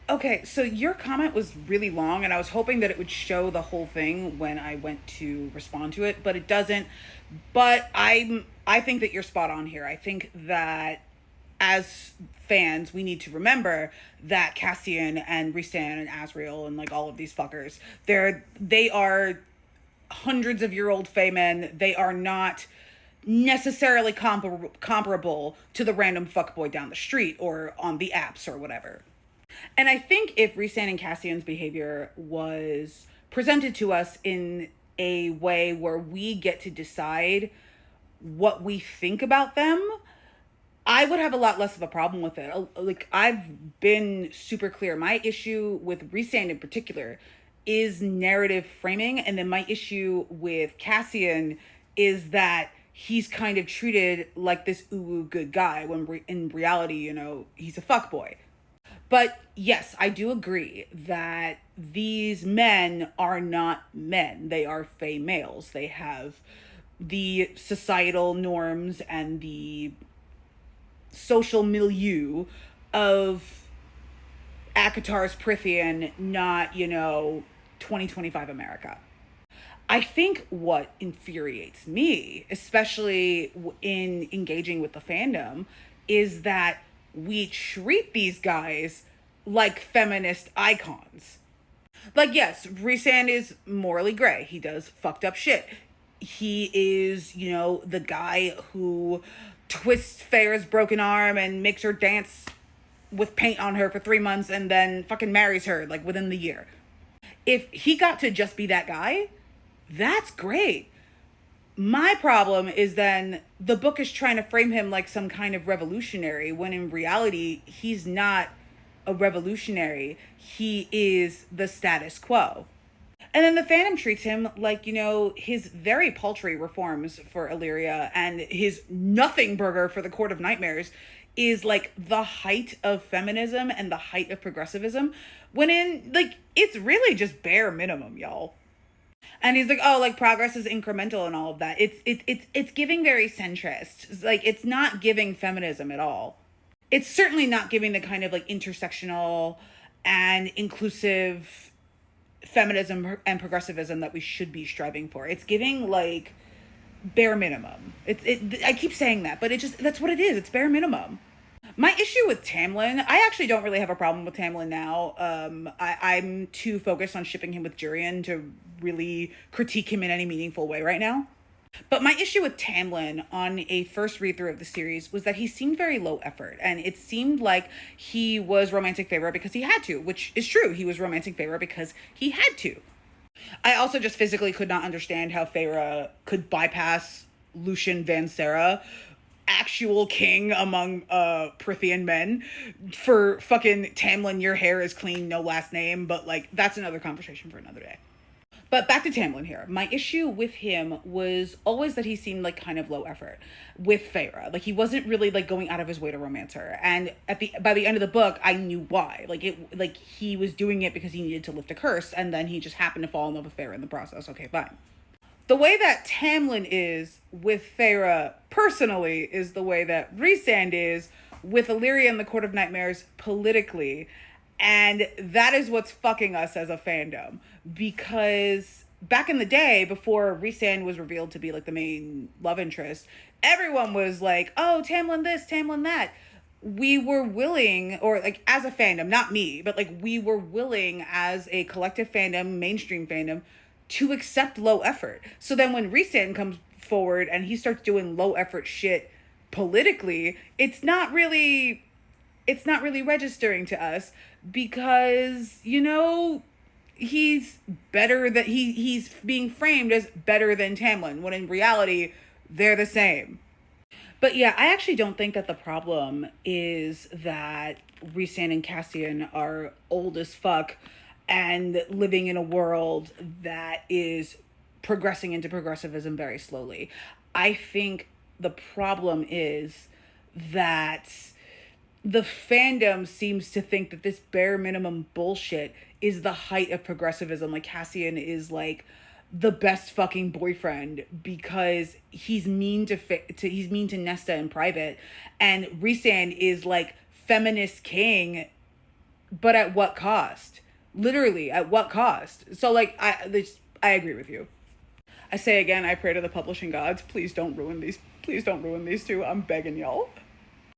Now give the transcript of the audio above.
Okay, so your comment was really long, and I was hoping that it would show the whole thing when I went to respond to it, but it doesn't. But I think that you're spot on here. I think that as fans, we need to remember that Cassian and Rhysand and Asriel and like all of these fuckers, they are hundreds of year old Fae men. They are not necessarily comparable to the random fuckboy down the street or on the apps or whatever. And I think if Rhysand and Cassian's behavior was presented to us in a way where we get to decide what we think about them, I would have a lot less of a problem with it. Like, I've been super clear. My issue with Rhysand in particular is narrative framing. And then my issue with Cassian is that he's kind of treated like this ooh good guy when in reality, he's a fuckboy. But yes, I do agree that these men are not men. They are Fae males. They have the societal norms and the social milieu of ACOTAR's Prithian, not, 2025 America. I think what infuriates me, especially in engaging with the fandom, is that we treat these guys like feminist icons. Like, yes, Rhysand is morally gray. He does fucked up shit. He is, the guy who twists Feyre's broken arm and makes her dance with paint on her for 3 months and then fucking marries her, like, within the year. If he got to just be that guy, that's great. My problem is then the book is trying to frame him like some kind of revolutionary when in reality, he's not a revolutionary. He is the status quo. And then the fandom treats him like, his very paltry reforms for Illyria and his nothing burger for the Court of Nightmares is like the height of feminism and the height of progressivism, when in like it's really just bare minimum, y'all. And he's like, oh, like progress is incremental and all of that. It's giving very centrist. Like, it's not giving feminism at all. It's certainly not giving the kind of like intersectional and inclusive feminism and progressivism that we should be striving for. It's giving like bare minimum. I keep saying that, but that's what it is. It's bare minimum. My issue with Tamlin, I actually don't really have a problem with Tamlin now. I'm too focused on shipping him with Jurian to really critique him in any meaningful way right now. But my issue with Tamlin on a first read through of the series was that he seemed very low effort, and it seemed like he was romancing Feyre because he had to, which is true. He was romancing Feyre because he had to. I also just physically could not understand how Feyre could bypass Lucian Van Serra, actual king among Prithian men, for fucking Tamlin, your hair is clean, no last name, but like that's another conversation for another day. But back to Tamlin here. My issue with him was always that he seemed like kind of low effort with Feyre. Like he wasn't really like going out of his way to romance her. And by the end of the book, I knew why. Like he was doing it because he needed to lift a curse, and then he just happened to fall in love with Feyre in the process. Okay, fine. The way that Tamlin is with Feyre personally is the way that Rhysand is with Illyria and the Court of Nightmares politically. And that is what's fucking us as a fandom. Because back in the day, before Rhysand was revealed to be like the main love interest, everyone was like, oh, Tamlin this, Tamlin that. We were willing, or like as a fandom, not me, but like we were willing as a collective fandom, mainstream fandom, to accept low effort. So then when Rhysand comes forward and he starts doing low effort shit politically, it's not really registering to us because, he's better than he's being framed as better than Tamlin, when in reality, they're the same. But yeah, I actually don't think that the problem is that Rhysand and Cassian are old as fuck and living in a world that is progressing into progressivism very slowly. I think the problem is that the fandom seems to think that this bare minimum bullshit is the height of progressivism. Like Cassian is like the best fucking boyfriend because he's mean to Nesta in private, and Rhysand is like feminist king but at what cost? Literally, at what cost? So like I agree with you. I say again, I pray to the publishing gods, please don't ruin these two. I'm begging y'all.